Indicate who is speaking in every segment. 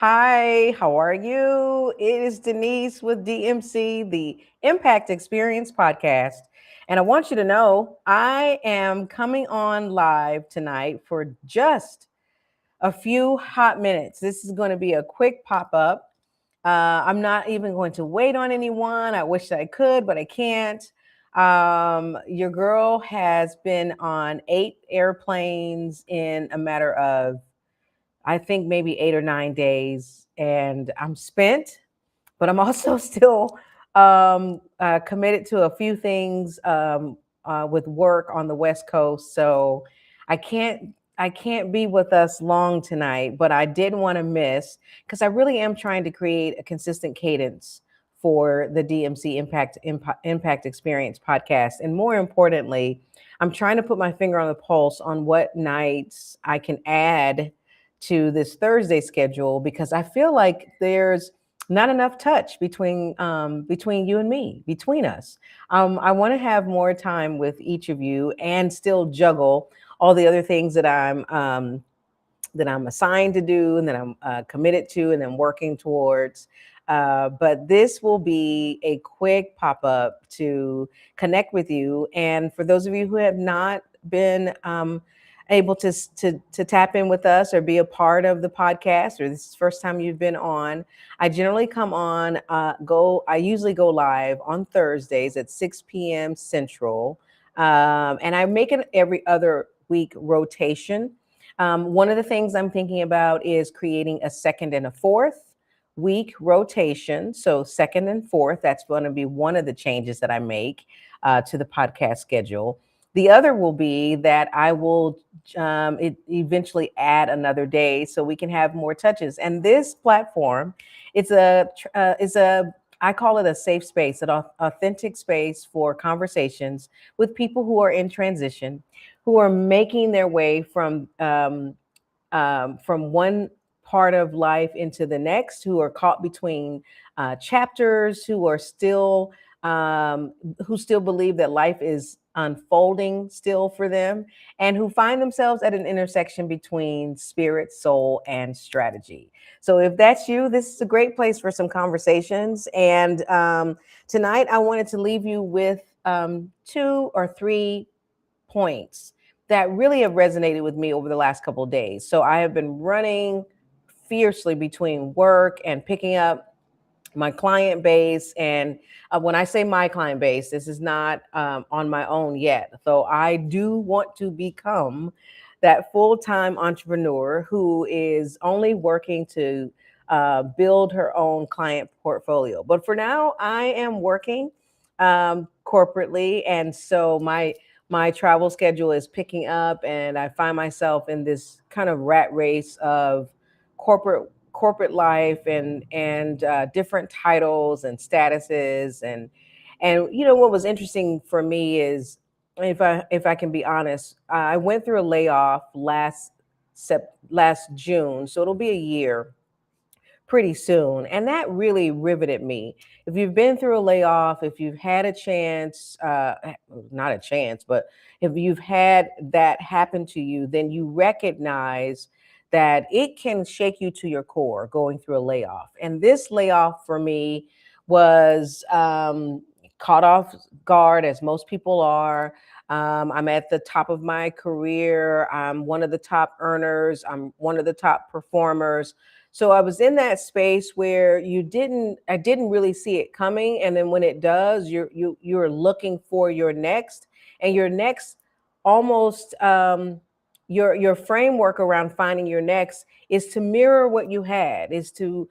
Speaker 1: Hi, how are you? It is Denise with DMC, the Impact Experience Podcast. And I want you to know I am coming on live tonight for just a few hot minutes. This is going to be a quick pop up. I'm not even going to wait on anyone. I wish I could, but I can't. Your girl has been on 8 airplanes in a matter of I think maybe 8 or 9 days, and I'm spent, but I'm also still committed to a few things with work on the West Coast. So I can't I can't be with us long tonight, but I did want to miss because I really am trying to create a consistent cadence for the DMC Impact Experience podcast, and more importantly, I'm trying to put my finger on the pulse on what nights I can add to this Thursday schedule because I feel like there's not enough touch between you and me, between us. I want to have more time with each of you and still juggle all the other things that I'm assigned to do and that I'm committed to and then working towards. But this will be a quick pop up to connect with you. And for those of you who have not been able to tap in with us or be a part of the podcast, or this is the first time you've been on, I generally come on. I usually go live on Thursdays at 6 p.m. Central, and I make it every other week rotation. One of the things I'm thinking about is creating a second and a fourth week rotation. So, second and fourth, that's going to be one of the changes that I make to the podcast schedule. The other will be that I will eventually add another day so we can have more touches. And this platform, it's a I call it a safe space, an authentic space for conversations with people who are in transition, who are making their way from one part of life into the next, who are caught between chapters, who still believe that life is unfolding still for them, and who find themselves at an intersection between spirit, soul, and strategy. So, if that's you, this is a great place for some conversations. And tonight, I wanted to leave you with 2 or 3 points that really have resonated with me over the last couple of days. So I have been running fiercely between work and picking up my client base. And when I say my client base, this is not on my own yet. So I do want to become that full time entrepreneur who is only working to build her own client portfolio. But for now, I am working corporately. And so my travel schedule is picking up, and I find myself in this kind of rat race of corporate life and different titles and statuses. And what was interesting for me is, if I can be honest, I went through a layoff last June, so it'll be a year pretty soon. And that really riveted me. If you've been through a layoff, if you've had a chance, not a chance, but if you've had that happen to you, then you recognize that it can shake you to your core going through a layoff. And this layoff for me was caught off guard, as most people are. I'm at the top of my career. I'm one of the top earners. I'm one of the top performers. So I was in that space where I didn't really see it coming. And then when it does, you're looking for your next, and your next almost your framework around finding your next is to mirror what you had, is to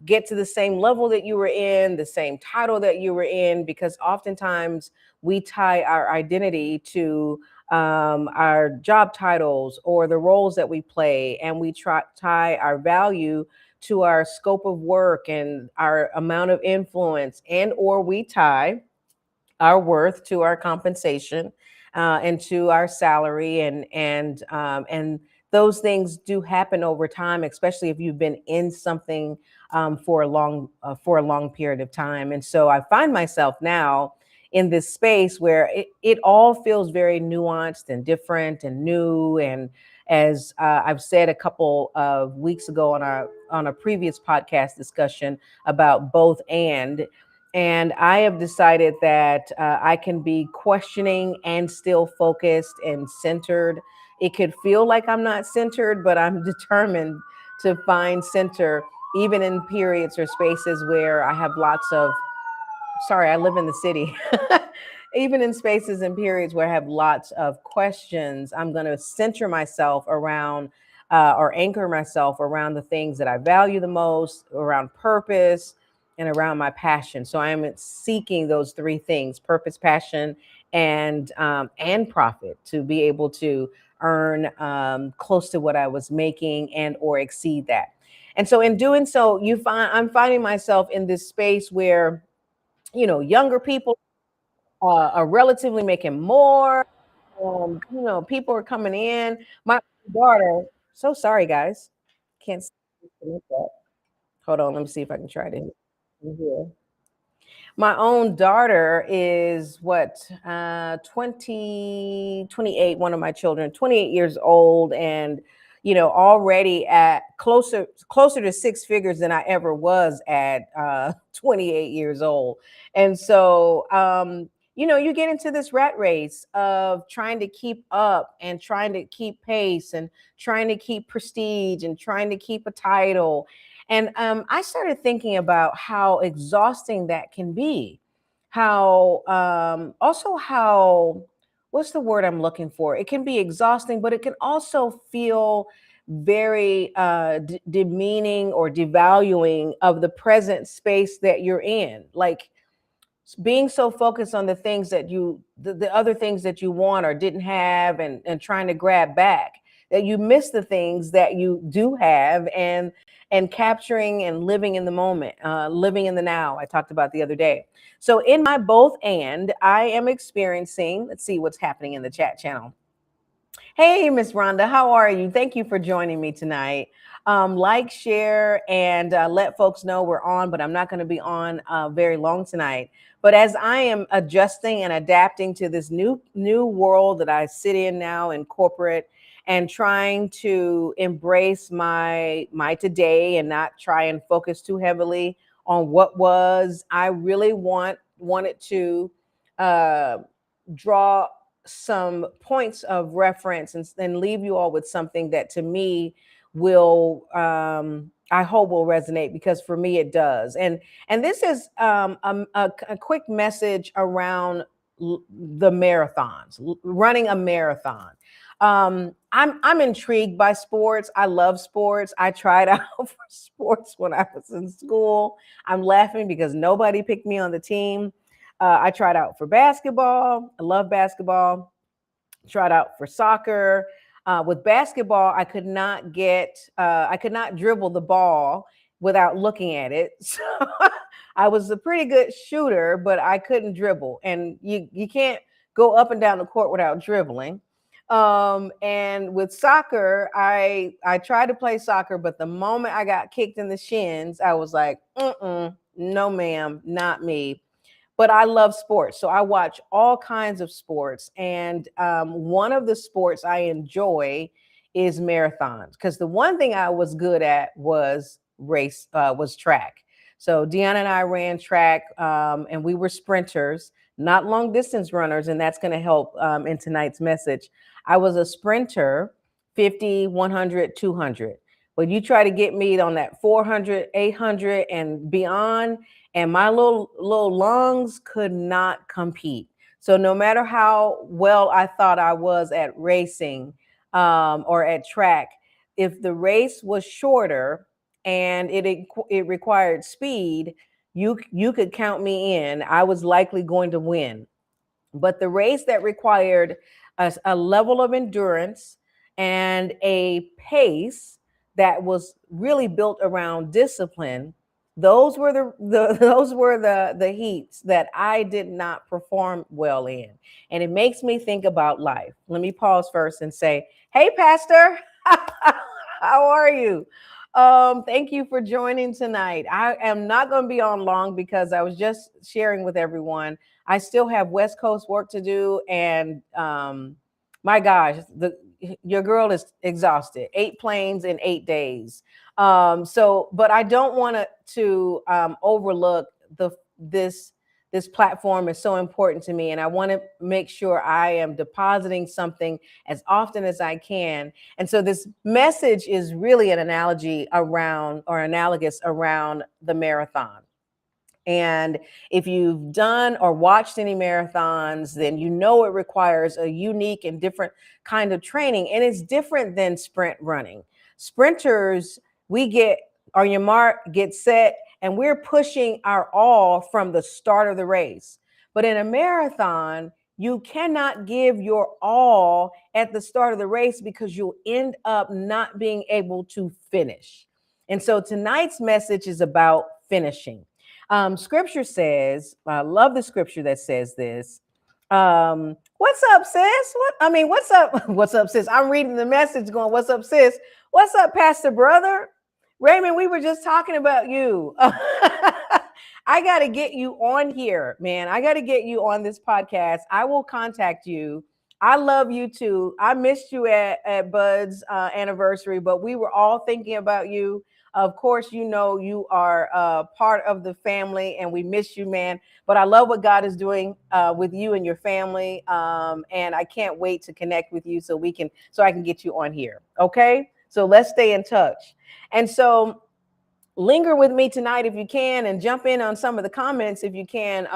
Speaker 1: get to the same level that you were in, the same title that you were in, because oftentimes we tie our identity to our job titles or the roles that we play, and we tie our value to our scope of work and our amount of influence, and or we tie our worth to our compensation and to our salary, and those things do happen over time, especially if you've been in something for a long period of time. And so I find myself now in this space where it all feels very nuanced and different and new, as I've said a couple of weeks ago on a previous podcast discussion about both and I have decided that I can be questioning and still focused and centered. It could feel like I'm not centered, but I'm determined to find center even in periods or spaces where I have lots of, sorry, I live in the city. Even in spaces and periods where I have lots of questions, I'm going to center myself around or anchor myself around the things that I value the most, around purpose, and around my passion. So I am seeking those three things: purpose, passion, and profit, to be able to earn close to what I was making and or exceed that. And so in doing so, I'm finding myself in this space where younger people are relatively making more. People are coming in. My daughter, so sorry, guys. Can't see that. Hold on, let me see if I can try to hear. My own daughter is what, 20, 28. One of my children, 28 years old, and already at closer to six figures than I ever was at 28 years old. And so you get into this rat race of trying to keep up and trying to keep pace and trying to keep prestige and trying to keep a title. And I started thinking about how exhausting that can be. How what's the word I'm looking for? It can be exhausting, but it can also feel very demeaning or devaluing of the present space that you're in. Like being so focused on the things that the other things that you want or didn't have, and trying to grab back, that you miss the things that you do have, and capturing and living in the moment, living in the now, I talked about the other day. So in my both and I am experiencing, let's see what's happening in the chat channel. Hey, Miss Rhonda, how are you? Thank you for joining me tonight. Like, share, and let folks know we're on, but I'm not going to be on very long tonight. But as I am adjusting and adapting to this new world that I sit in now in corporate, and trying to embrace my today and not try and focus too heavily on what was, I really wanted to uh, draw some points of reference, and leave you all with something that to me will I hope will resonate, because for me it does. And this is a quick message around the marathons, running a marathon. I'm intrigued by sports. I love sports. I tried out for sports when I was in school. I'm laughing because nobody picked me on the team. I tried out for basketball. I love basketball. Tried out for soccer. With basketball, I could not dribble the ball without looking at it. So I was a pretty good shooter, but I couldn't dribble. And you can't go up and down the court without dribbling. And with soccer, I tried to play soccer, but the moment I got kicked in the shins, I was like, no, ma'am, not me. But I love sports. So I watch all kinds of sports. And one of the sports I enjoy is marathons, because the one thing I was good at was was track. So Deanna and I ran track, and we were sprinters, not long distance runners. And that's going to help in tonight's message. I was a sprinter, 50, 100, 200. But you try to get me on that 400, 800 and beyond, and my little lungs could not compete. So no matter how well I thought I was at racing or at track, if the race was shorter and it required speed, you could count me in. I was likely going to win. But the race that required a level of endurance and a pace that was really built around discipline, those were the heats that I did not perform well in. And it makes me think about life. Let me pause first and say, hey, Pastor, how are you? Thank you for joining tonight. I am not going to be on long, because I was just sharing with everyone I still have West Coast work to do, and my gosh, your girl is exhausted. 8 planes in 8 days. But I don't want to overlook this this platform is so important to me, and I want to make sure I am depositing something as often as I can. And so this message is really an analogy around, or analogous around, the marathon. And if you've done or watched any marathons, then you know it requires a unique and different kind of training. And it's different than sprint running. Sprinters, we get on your mark, get set, and we're pushing our all from the start of the race. But in a marathon, you cannot give your all at the start of the race because you'll end up not being able to finish. And so tonight's message is about finishing. Scripture says, I love the scripture that says this. What's up, sis? What's up? What's up, sis? I'm reading the message going, what's up, sis? What's up, Pastor Brother? Raymond, we were just talking about you. I got to get you on here, man. I got to get you on this podcast. I will contact you. I love you too. I missed you at Bud's anniversary, but we were all thinking about you. Of course, you know you are part of the family, and we miss you, man. But I love what God is doing with you and your family, and I can't wait to connect with you so I can get you on here. Okay, so let's stay in touch. And so linger with me tonight if you can, and jump in on some of the comments if you can,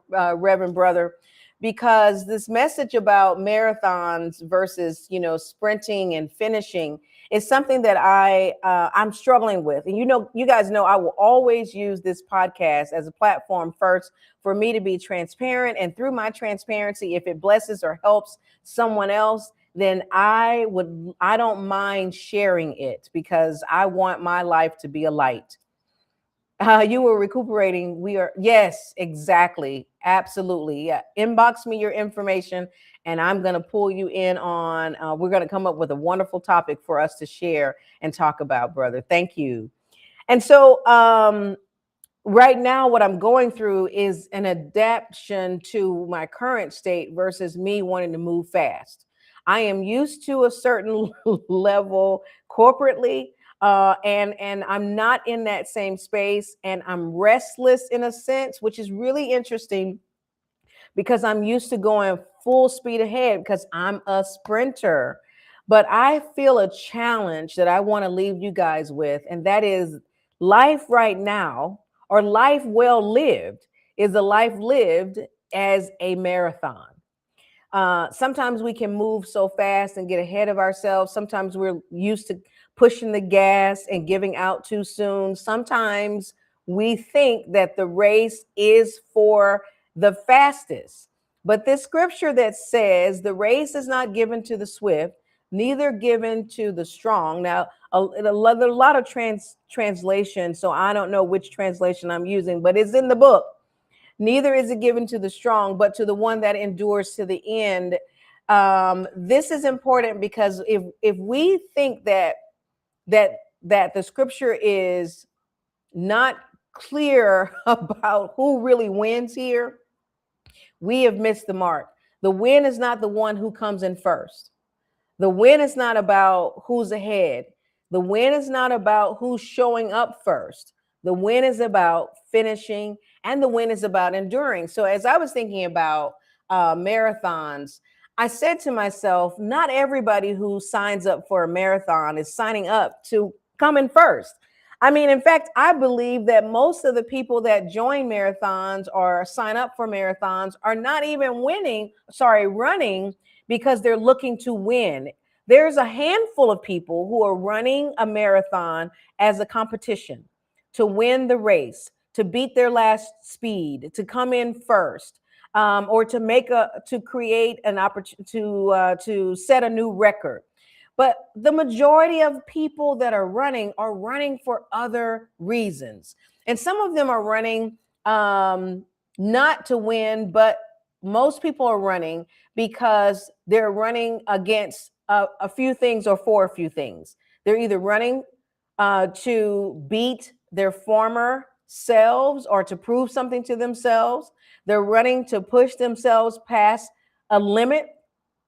Speaker 1: Reverend Brother, because this message about marathons versus sprinting and finishing is something that I'm struggling with. And you guys know I will always use this podcast as a platform first for me to be transparent, and through my transparency, if it blesses or helps someone else, then I don't mind sharing it, because I want my life to be a light. You were recuperating. Yes, exactly. Absolutely. Yeah. Inbox me your information, and I'm going to pull you in on, we're going to come up with a wonderful topic for us to share and talk about, brother. Thank you. And so, right now, what I'm going through is an adaptation to my current state versus me wanting to move fast. I am used to a certain level corporately, and I'm not in that same space, and I'm restless in a sense, which is really interesting because I'm used to going full speed ahead because I'm a sprinter. But I feel a challenge that I want to leave you guys with, and that is life right now, or life well lived, is a life lived as a marathon. Sometimes we can move so fast and get ahead of ourselves. Sometimes we're used to pushing the gas and giving out too soon. Sometimes we think that the race is for the fastest. But this scripture that says the race is not given to the swift, neither given to the strong. Now, there's a lot of translation, so I don't know which translation I'm using, but it's in the book. Neither is it given to the strong, but to the one that endures to the end. This is important because if we think that the scripture is not clear about who really wins here, we have missed the mark. The win is not the one who comes in first. The win is not about who's ahead. The win is not about who's showing up first. The win is about finishing, and the win is about enduring. So as I was thinking about marathons, I said to myself, not everybody who signs up for a marathon is signing up to come in first. I mean, in fact, I believe that most of the people that join marathons or sign up for marathons are not even running because they're looking to win. There's a handful of people who are running a marathon as a competition to win the race, to beat their last speed, to come in first, or to create an opportunity to set a new record. But the majority of people that are running for other reasons. And some of them are running not to win, but most people are running because they're running against a few things or for a few things. They're either running to beat their former selves or to prove something to themselves. They're running to push themselves past a limit.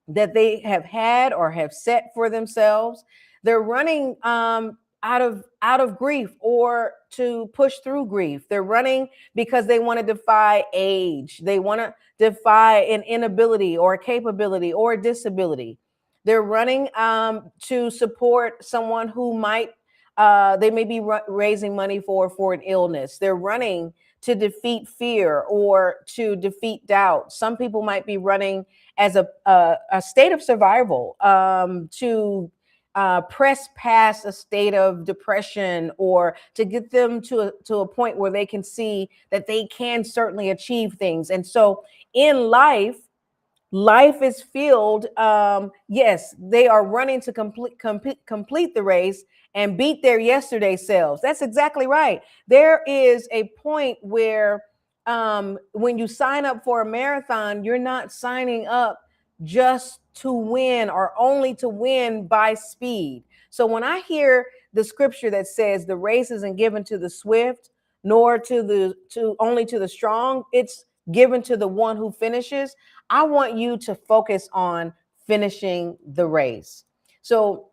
Speaker 1: that they have had or have set for themselves. They're running out of grief or to push through grief. They're running because they want to defy age. They want to defy an inability or a capability or a disability. They're running to support someone who might they may be raising money for an illness. They're running to defeat fear or to defeat doubt. Some people might be running as a state of survival, to press past a state of depression, or to get them to a point where they can see that they can certainly achieve things. And so in life is filled. Yes, they are running to complete the race and beat their yesterday selves. That's exactly right. There is a point where when you sign up for a marathon, you're not signing up just to win or only to win by speed. So when I hear the scripture that says the race isn't given to the swift, nor to only to the strong, it's given to the one who finishes. I want you to focus on finishing the race. So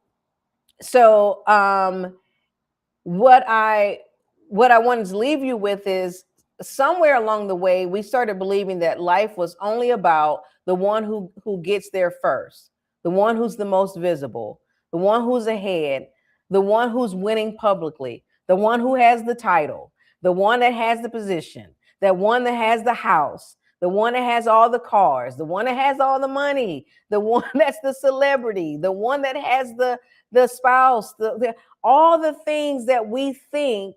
Speaker 1: what I wanted to leave you with is, somewhere along the way we started believing that life was only about the one who gets there first, the one who's the most visible, the one who's ahead, the one who's winning publicly, the one who has the title, the one that has the position, that one that has the house, the one that has all the cars, the one that has all the money, the one that's the celebrity, the one that has the spouse, all the things that we think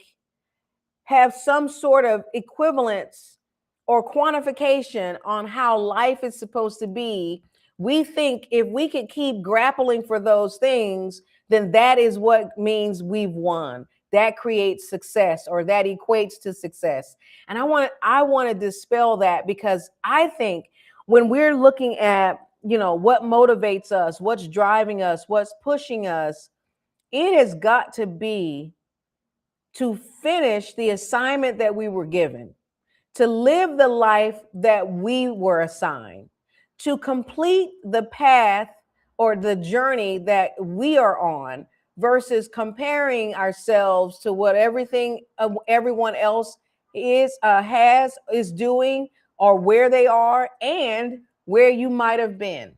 Speaker 1: have some sort of equivalence or quantification on how life is supposed to be. We think if we could keep grappling for those things, then that is what means we've won. That creates success, or that equates to success. And I want to dispel that, because I think when we're looking at, what motivates us, what's driving us, what's pushing us, it has got to be to finish the assignment that we were given, to live the life that we were assigned, to complete the path or the journey that we are on, versus comparing ourselves to what everyone else is doing, or where they are and where you might have been.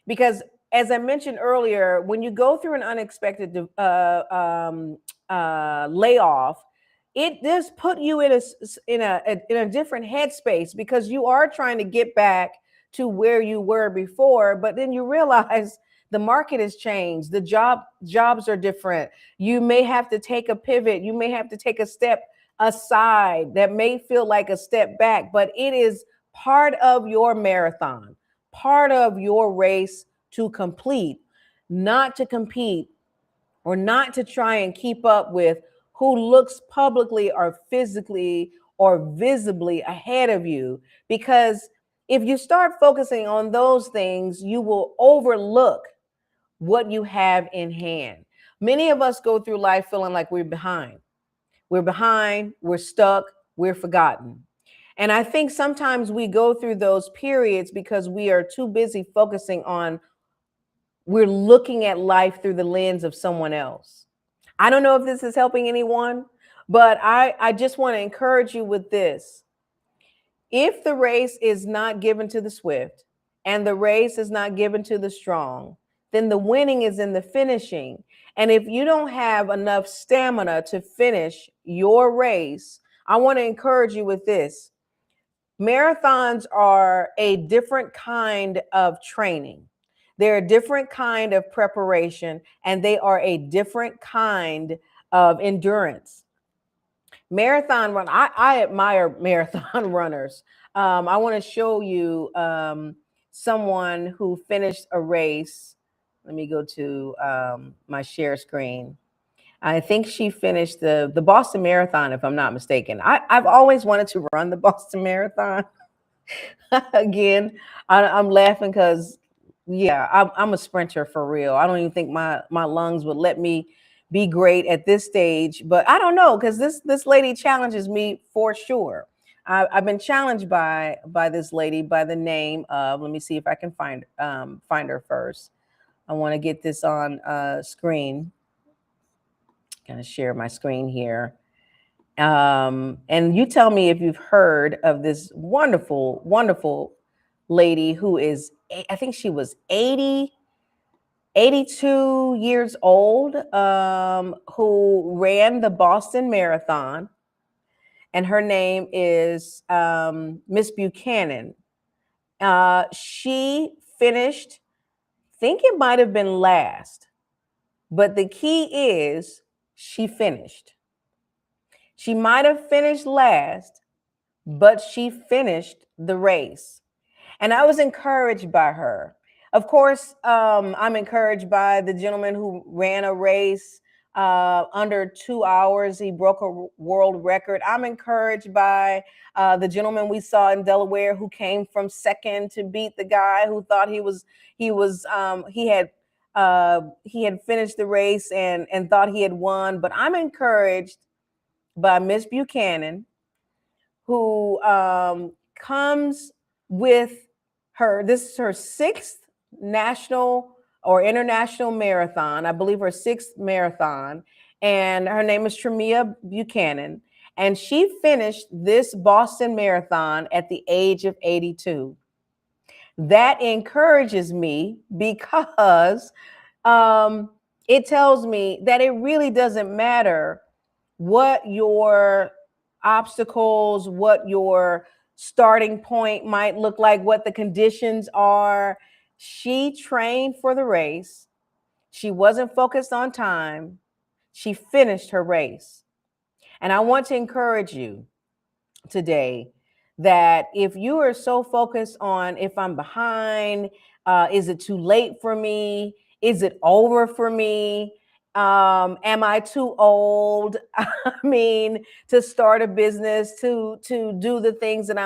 Speaker 1: Because as I mentioned earlier, when you go through an unexpected layoff, it does put you in a different headspace, because you are trying to get back to where you were before, but then you realize the market has changed, the jobs are different. You may have to take a pivot, you may have to take a step aside that may feel like a step back, but it is part of your marathon, part of your race to complete, not to compete or not to try and keep up with who looks publicly or physically or visibly ahead of you. Because if you start focusing on those things, you will overlook what you have in hand. Many of us go through life feeling like we're behind. We're behind, we're stuck, we're forgotten. And I think sometimes we go through those periods because we are too busy focusing on, we're looking at life through the lens of someone else. I don't know if this is helping anyone, but I just want to encourage you with this. If the race is not given to the swift and the race is not given to the strong, then the winning is in the finishing. And if you don't have enough stamina to finish your race, I want to encourage you with this. Marathons are a different kind of training. They're a different kind of preparation, and they are a different kind of endurance. Marathon run, I admire marathon runners. I want to show you someone who finished a race. Let me go to my share screen. I think she finished the Boston Marathon, if I'm not mistaken. I've always wanted to run the Boston Marathon. Again, I'm laughing because, yeah, I'm a sprinter for real. I don't even think my lungs would let me be great at this stage, but I don't know, because this lady challenges me for sure. I've been challenged by this lady by the name of. Let me see if I can find her first. I want to get this on screen. Gonna share my screen here. And you tell me if you've heard of this wonderful, wonderful lady who is, I think she was 82 years old, who ran the Boston Marathon. And her name is Miss Buchanan. She finished, I think it might have been last, but the key is she finished. She might have finished last, but she finished the race. And I was encouraged by her. Of course, I'm encouraged by the gentleman who ran a race under 2 hours. He broke a world record. I'm encouraged by the gentleman we saw in Delaware who came from second to beat the guy who thought he had finished the race and thought he had won. But I'm encouraged by Miss Buchanan, who comes with this is her sixth national or international marathon, I believe her sixth marathon, and her name is Tremia Buchanan, and she finished this Boston Marathon at the age of 82. That encourages me because it tells me that it really doesn't matter what your obstacles, what your starting point might look like, what the conditions are. She trained for the race. She wasn't focused on time. She finished her race. And I want to encourage you today that if you are so focused on if I'm behind, is it too late for me? Is it over for me? Am I too old? I mean, to start a business, to do the things that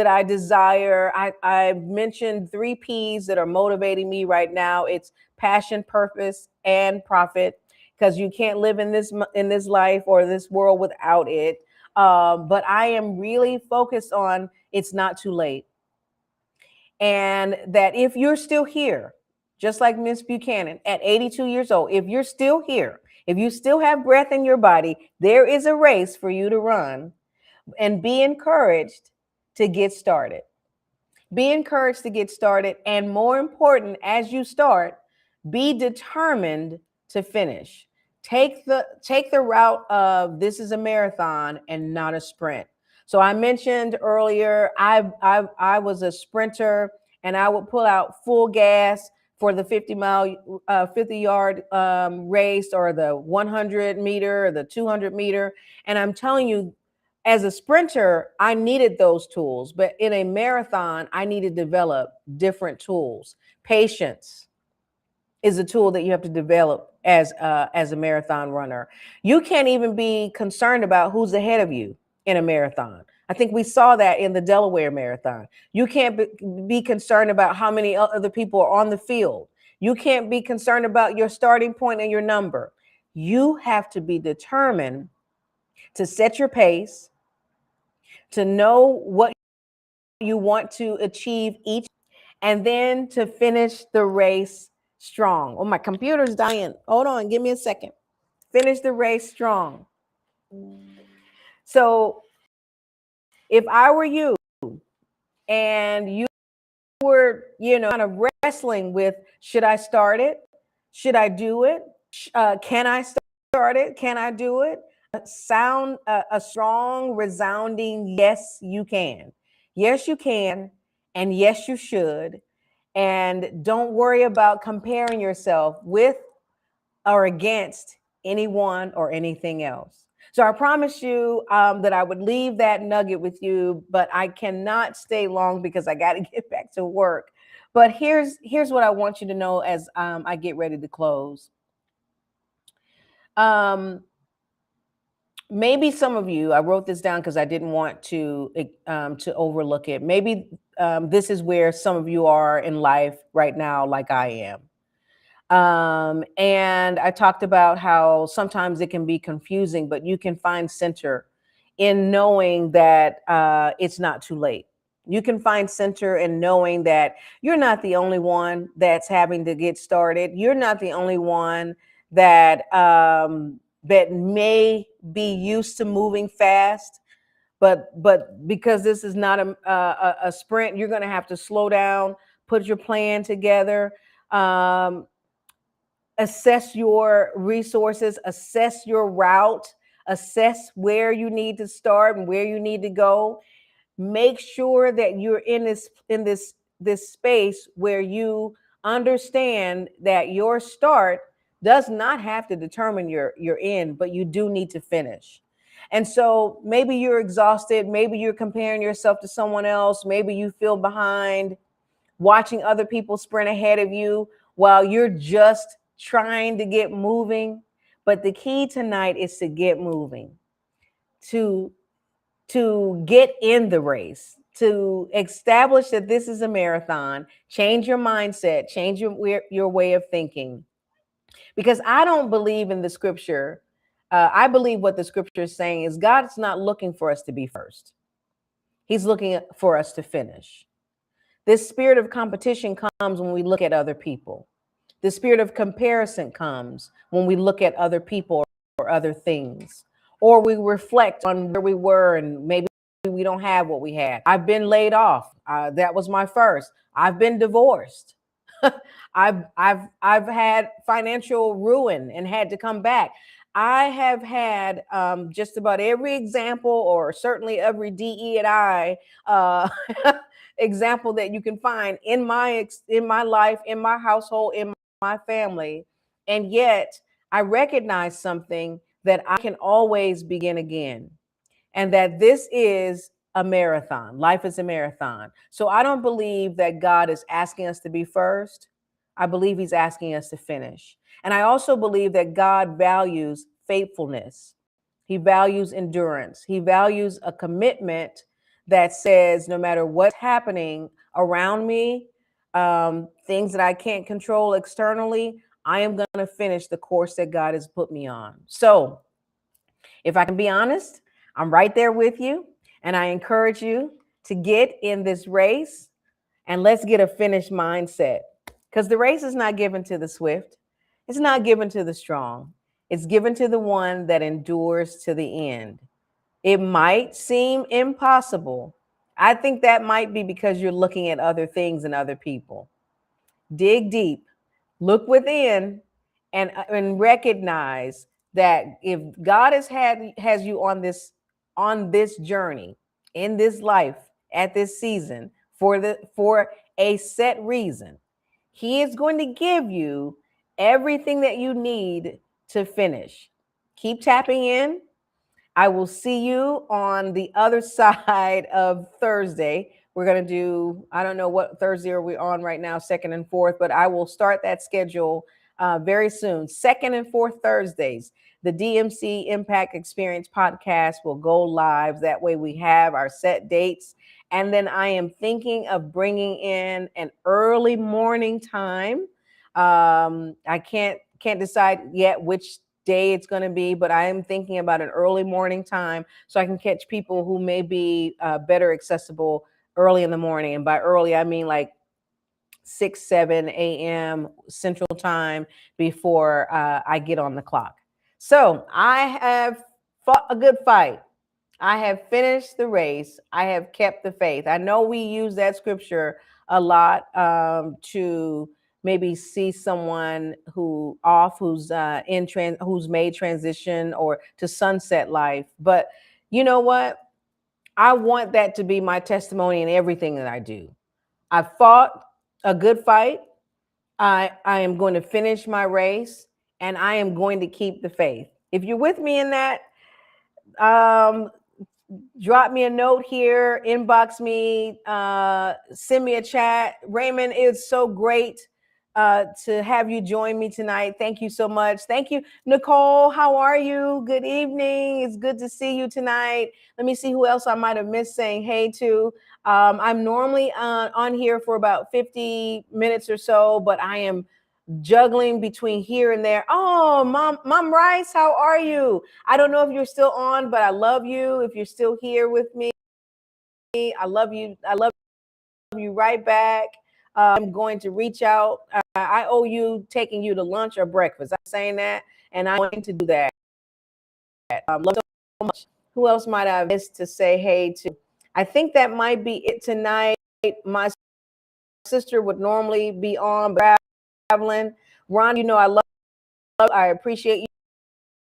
Speaker 1: I desire. I mentioned 3 P's that are motivating me right now. It's passion, purpose, and profit, because you can't live in this life or this world without it. But I am really focused on it's not too late. And that if you're still here, just like Miss Buchanan at 82 years old, if you're still here, if you still have breath in your body, there is a race for you to run, and be encouraged to get started. Be encouraged to get started. And more important, as you start, be determined to finish. Take the route of this is a marathon and not a sprint. So I mentioned earlier, I was a sprinter, and I would pull out full gas for the 50-yard race, or the 100-meter, or the 200-meter. And I'm telling you, as a sprinter, I needed those tools, but in a marathon, I need to develop different tools. Patience is a tool that you have to develop as a marathon runner. You can't even be concerned about who's ahead of you in a marathon. I think we saw that in the Delaware Marathon. You can't be concerned about how many other people are on the field. You can't be concerned about your starting point and your number. You have to be determined to set your pace, to know what you want to achieve each, and then to finish the race strong. Oh, my computer's dying. Hold on, give me a second. Finish the race strong. So if I were you and you were, kind of wrestling with, should I start it? Should I do it? Can I start it? Can I do it? Sound a strong, resounding yes, you can. Yes, you can. And yes, you should. And don't worry about comparing yourself with or against anyone or anything else. So I promised you that I would leave that nugget with you, but I cannot stay long because I got to get back to work. But here's what I want you to know as I get ready to close. Maybe some of you, I wrote this down because I didn't want to overlook it. Maybe this is where some of you are in life right now, like I am. And I talked about how sometimes it can be confusing, but you can find center in knowing that it's not too late. You can find center in knowing that you're not the only one that's having to get started. You're not the only one that may be used to moving fast, but because this is not a sprint, you're going to have to slow down, put your plan together, um, assess your resources, assess your route, assess where you need to start and where you need to go. Make sure that you're in this space where you understand that your start does not have to determine your end, but you do need to finish. And so maybe you're exhausted, maybe you're comparing yourself to someone else, maybe you feel behind, watching other people sprint ahead of you while you're just trying to get moving. But the key tonight is to get moving, to get in the race, to establish that this is a marathon. Change your mindset, change your way of thinking. Because I don't believe in the scripture. I believe what the scripture is saying is God's not looking for us to be first. He's looking for us to finish. This spirit of competition comes when we look at other people. The spirit of comparison comes when we look at other people or other things, or we reflect on where we were and maybe we don't have what we had. I've been laid off. That was my first. I've been divorced. I've had financial ruin and had to come back. I have had just about every example, or certainly every DE and I example that you can find in my life, in my household, in my family. And yet I recognize something, that I can always begin again, and that this is a marathon. Life is a marathon. So I don't believe that God is asking us to be first. I believe he's asking us to finish. And I also believe that God values faithfulness. He values endurance. He values a commitment that says no matter what's happening around me, things that I can't control externally, I am going to finish the course that God has put me on. So if I can be honest, I'm right there with you. And I encourage you to get in this race, and let's get a finished mindset, because the race is not given to the swift. It's not given to the strong. It's given to the one that endures to the end. It might seem impossible. I think that might be because you're looking at other things and other people. Dig deep, look within, and recognize that if God has you on this journey, in this life, at this season, for a set reason, he is going to give you everything that you need to finish. Keep tapping in. I will see you on the other side of Thursday. We're going to do, I don't know what Thursday are we on right now, second and fourth, but I will start that schedule very soon. Second and fourth Thursdays, the DMC Impact Experience podcast will go live. That way we have our set dates. And then I am thinking of bringing in an early morning time. I can't decide yet which day it's going to be, but I am thinking about an early morning time so I can catch people who may be better accessible early in the morning. And by early, I mean like 6, 7 a.m. Central Time before I get on the clock. So I have fought a good fight. I have finished the race. I have kept the faith. I know we use that scripture a lot to maybe see someone who's made transition or to sunset life. But you know what? I want that to be my testimony in everything that I do. I fought a good fight. I am going to finish my race, and I am going to keep the faith. If you're with me in that, drop me a note here, inbox me, send me a chat. Raymond, it's so great to have you join me tonight. Thank you so much. Thank you, Nicole. How are you? Good evening. It's good to see you tonight. Let me see who else I might have missed saying hey to. I'm normally on here for about 50 minutes or so, but I am juggling between here and there. Oh, Mom Rice, how are you? I don't know if you're still on, but I love you. If you're still here with me, I love you. I love you right back. I'm going to reach out. I owe you taking you to lunch or breakfast. I'm saying that, and I'm going to do that. Love you so much. Who else might I have missed to say hey to? I think that might be it tonight. My sister would normally be on, but traveling. Ron, you know I appreciate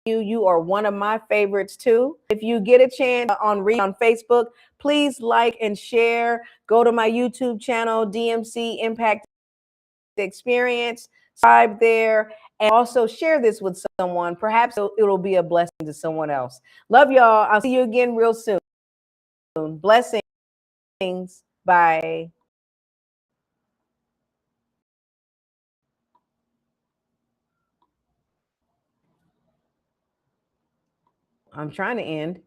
Speaker 1: you. You are one of my favorites too. If you get a chance on Facebook, please like and share. Go to my YouTube channel, DMC Impact Experience. Subscribe there, and also share this with someone. Perhaps it'll be a blessing to someone else. Love y'all. I'll see you again real soon. Blessings. Bye. I'm trying to end.